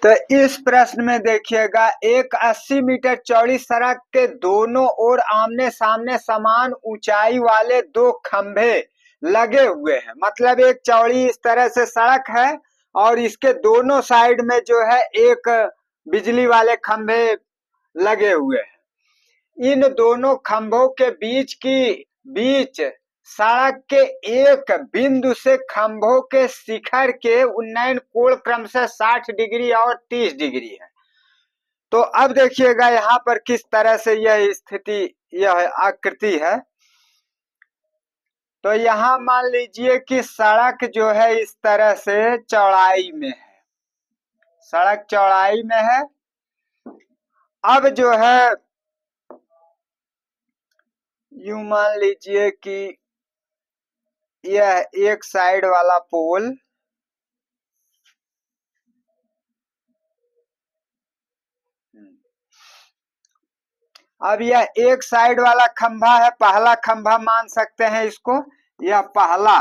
तो इस प्रश्न में देखिएगा, एक 80 मीटर चौड़ी सड़क के दोनों ओर आमने सामने समान ऊंचाई वाले दो खंभे लगे हुए हैं। मतलब एक चौड़ी इस तरह से सड़क है और इसके दोनों साइड में जो है एक बिजली वाले खंभे लगे हुए हैं। इन दोनों खंभों के बीच सड़क के एक बिंदु से खंभों के शिखर के उन्नयन कोण क्रमशः 60 डिग्री और 30 डिग्री है। तो अब देखिएगा यहाँ पर किस तरह से यह स्थिति, यह आकृति है। तो यहाँ मान लीजिए कि सड़क जो है इस तरह से चौड़ाई में है, सड़क चौड़ाई में है। अब जो है यूं मान लीजिए कि यह एक साइड वाला पोल अब यह एक साइड वाला खंभा है, पहला खंभा मान सकते हैं इसको। यह पहला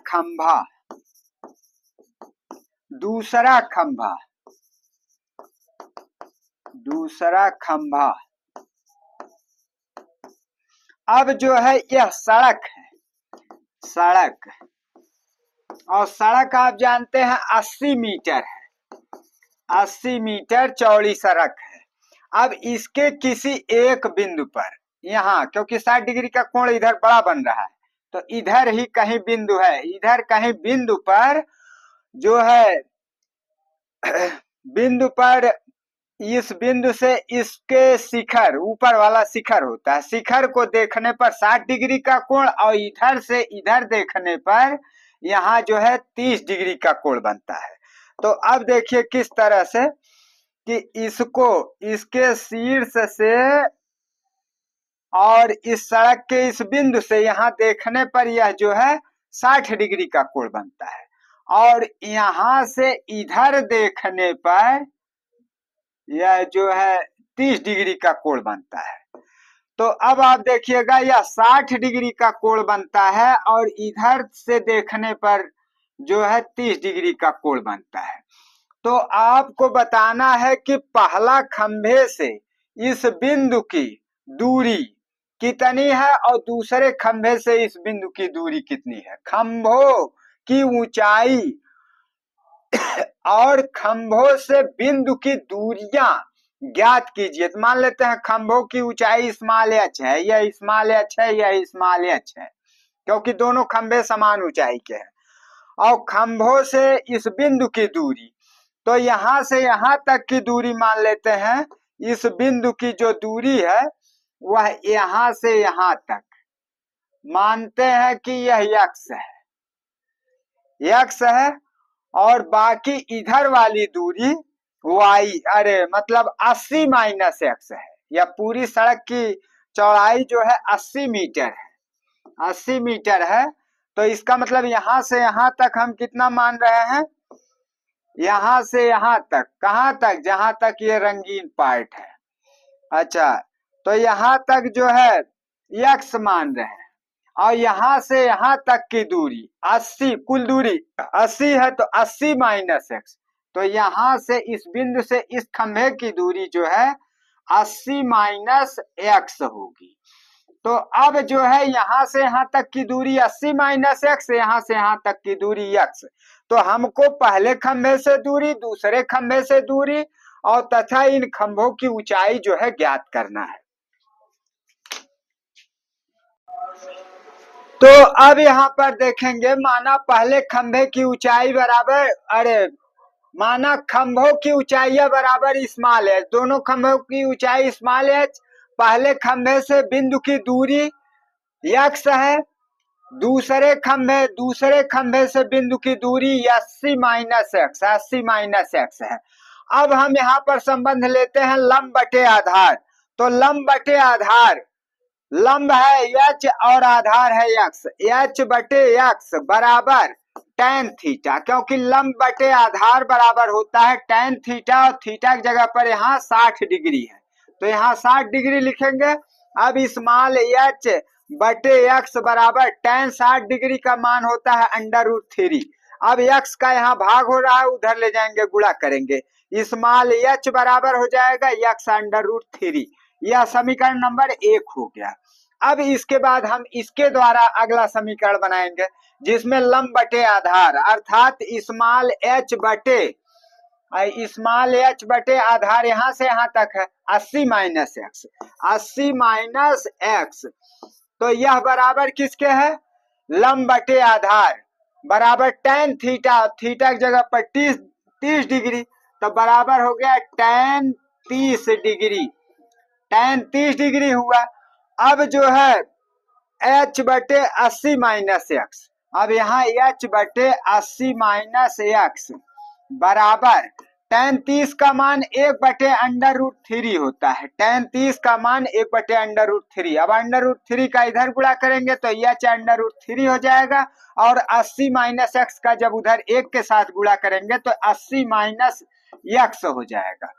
खंभा, दूसरा खंभा। अब जो है यह सड़क है, सड़क, और सड़क आप जानते हैं 80 मीटर है, 80 मीटर चौड़ी सड़क है। अब इसके किसी एक बिंदु पर, यहाँ क्योंकि 60 डिग्री का कोण इधर बड़ा बन रहा है, तो इधर ही कहीं बिंदु है, इधर कहीं बिंदु पर जो है बिंदु पर, इस बिंदु से इसके शिखर, ऊपर वाला शिखर होता है, शिखर को देखने पर 60 डिग्री का कोण और इधर से इधर देखने पर यहाँ जो है 30 डिग्री का कोण बनता है। तो अब देखिए किस तरह से कि इसको, इसके शीर्ष से और इस सड़क के इस बिंदु से यहाँ देखने पर यह जो है 60 डिग्री का कोण बनता है, और यहाँ से इधर देखने पर यह जो है 30 डिग्री का कोण बनता है। तो अब आप देखिएगा यह 60 डिग्री का कोण बनता है और इधर से देखने पर जो है 30 डिग्री का कोण बनता है। तो आपको बताना है कि पहला खंभे से इस बिंदु की दूरी कितनी है और दूसरे खंभे से इस बिंदु की दूरी कितनी है। खंभों की ऊंचाई और खंभों से बिंदु की दूरियां ज्ञात कीजिए। तो मान लेते हैं खंभों की ऊंचाई स्मॉल एच है, यह स्मॉल एच है, यह स्मॉल एच है, क्योंकि दोनों खंभे समान ऊंचाई के हैं। और खंभों से इस बिंदु की दूरी, तो यहां से यहां तक की दूरी मान लेते हैं, इस बिंदु की जो दूरी है वह यहां से यहां तक मानते हैं कि यह यक्स है, यक्स है, और बाकी इधर वाली दूरी वाई, अरे मतलब 80 माइनस एक्स है। यह पूरी सड़क की चौड़ाई जो है 80 मीटर है, 80 मीटर है। तो इसका मतलब यहां से यहां तक हम कितना मान रहे हैं, यहां से यहां तक, कहां तक, जहां तक ये रंगीन पार्ट है। अच्छा, तो यहां तक जो है एक्स मान रहे हैं, और यहां से यहां तक की दूरी 80, कुल दूरी 80 है, तो 80 माइनस एक्स। तो यहां से इस बिंदु से इस खंभे की दूरी जो है 80 माइनस एक्स होगी। तो अब जो है यहां से यहां तक की दूरी 80 माइनस एक्स, यहां से यहां तक की दूरी एक्स। तो हमको पहले खंभे से दूरी, दूसरे खंभे से दूरी और तथा इन खंभों की ऊंचाई जो है ज्ञात करना है। तो अब यहाँ पर देखेंगे, माना पहले खंभे की ऊंचाई बराबर, अरे माना खंभों की ऊंचाइयां बराबर स्मॉल एच, दोनों खंभों की ऊंचाई स्मॉल एच, पहले खंभे से बिंदु की दूरी यक्स है, दूसरे खंभे से बिंदु की दूरी 80 माइनस एक्स, 80 माइनस एक्स है। अब हम यहाँ पर संबंध लेते हैं लंब बटे आधार। तो लंब बटे आधार, लंब है एच और आधार है एक्स, एच बटे एक्स बराबर tan थीटा, क्योंकि लंब बटे आधार बराबर होता है tan थीटा, और थीटा की जगह पर यहाँ 60 डिग्री है, तो यहाँ 60 डिग्री लिखेंगे। अब स्मॉल एच बटे एक्स बराबर tan 60 डिग्री का मान होता है √3, अब x का यहाँ भाग हो रहा है, उधर ले जाएंगे गुणा करेंगे, स्मॉल h बराबर हो जाएगा x√3। यह समीकरण नंबर 1 हो गया। अब इसके बाद हम इसके द्वारा अगला समीकरण बनाएंगे जिसमें लंब बटे आधार अर्थात स्मॉल h बटे आधार यहाँ से यहाँ तक है 80 माइनस x। तो यह बराबर किसके है, लंब बटे आधार बराबर tan थीटा, थीटा की जगह पर 30 डिग्री, तो बराबर हो गया tan 30 डिग्री, tan 30 डिग्री हुआ। अब जो है h बटे 80 माइनस x, अब यहाँ h बटे 80 माइनस x बराबर tan 30 का मान 1/√3 होता है, tan 30 का मान 1/√3। अब √3 का इधर गुणा करेंगे तो h√3 हो जाएगा, और 80 माइनस x का जब उधर 1 के साथ गुणा करेंगे तो 80 माइनस x हो जाएगा।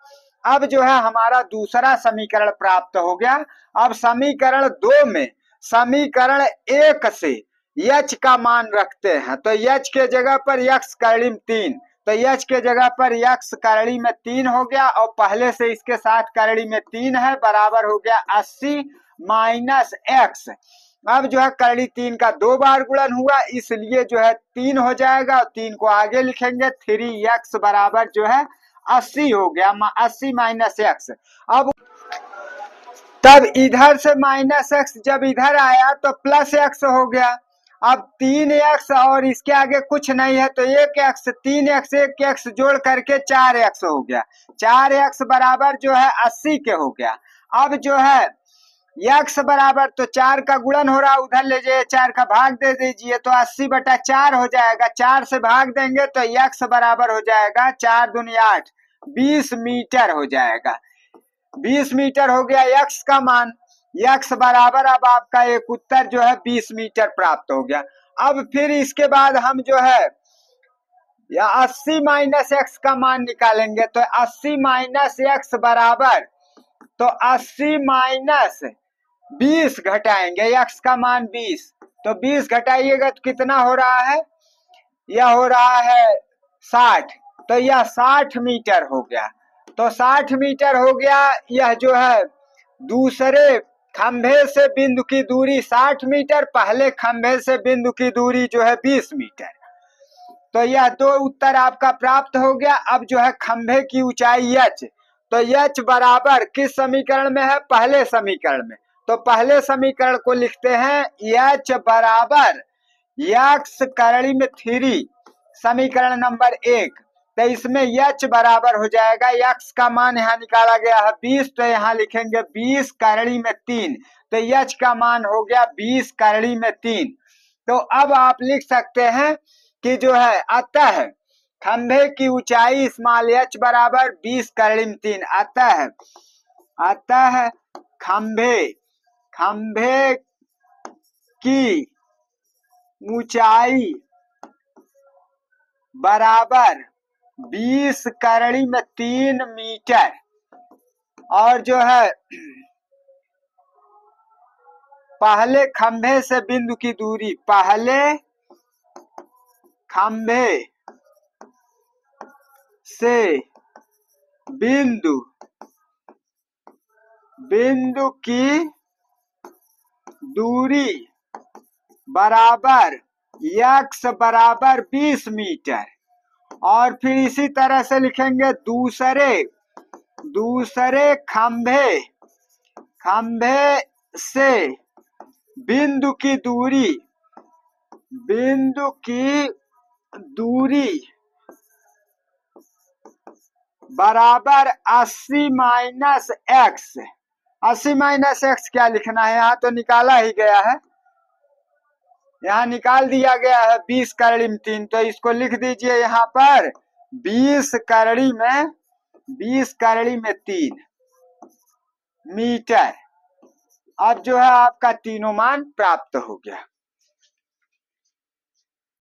अब जो है हमारा दूसरा समीकरण प्राप्त हो गया। अब समीकरण 2 में समीकरण 1 से h का मान रखते हैं, तो h के जगह पर x करड़ी में 3, तो h के जगह पर x करड़ी में 3 हो गया, और पहले से इसके साथ करड़ी में 3 है, बराबर हो गया 80 माइनस x। अब जो है करड़ी 3 का 2 बार गुणन हुआ, इसलिए जो है 3 हो जाएगा, और 3 को आगे लिखेंगे, 3x बराबर जो है 80 हो गया, 80 माइनस x। अब तब इधर से माइनस x जब इधर आया तो प्लस x हो गया। अब 3x और इसके आगे कुछ नहीं है तो 1x, 3x 1x जोड़ करके 4x हो गया, 4x बराबर जो है 80 के हो गया। अब जो है x बराबर तो 4 का गुणन हो रहा, उधर ले जाइए 4 का भाग दे दीजिए, तो 80/4 हो जाएगा, 4 से भाग देंगे तो x बराबर हो जाएगा 4 दूनी 8, 20 मीटर हो जाएगा। 20 मीटर हो गया x का मान, x बराबर अब आपका एक उत्तर जो है 20 मीटर प्राप्त हो गया। अब फिर इसके बाद हम जो है या 80 माइनस x का मान निकालेंगे, तो 80 माइनस x बराबर तो 80 माइनस 20 घटाएंगे, x का मान 20, तो 20 घटाइएगा तो कितना हो रहा है, यह हो रहा है 60, तो यह 60 मीटर हो गया। तो 60 मीटर हो गया। यह जो है दूसरे खंभे से बिंदु की दूरी 60 मीटर, पहले खंभे से बिंदु की दूरी जो है 20 मीटर। तो यह 2 उत्तर आपका प्राप्त हो गया। अब जो है खंभे की ऊंचाई h, तो h बराबर किस समीकरण में है, पहले समीकरण में, तो पहले समीकरण को लिखते हैं h बराबर x करड़ी में 3, समीकरण नंबर 1, तो इसमें h बराबर हो जाएगा, x का मान यहाँ निकाला गया है 20, तो यहाँ लिखेंगे 20 करड़ी में 3, तो h का मान हो गया 20 करड़ी में 3। तो अब आप लिख सकते हैं कि जो है अतः खंभे की ऊंचाई स्मॉल h बराबर 20 करड़ी में 3, अतः खंभे की ऊंचाई बराबर 20 करड़ी में 3 मीटर, और जो है पहले खंभे से बिंदु की दूरी, पहले खंभे से बिंदु की दूरी बराबर x बराबर 20 मीटर, और फिर इसी तरह से लिखेंगे दूसरे खंभे से बिंदु की दूरी बराबर 80 माइनस x। 80 माइनस x क्या लिखना है, यहाँ तो निकाला ही गया है, यहाँ निकाल दिया गया है 20 करड़ी में 3, तो इसको लिख दीजिए यहाँ पर 20 करड़ी में 3 मीटर। अब जो है आपका तीनों मान प्राप्त हो गया।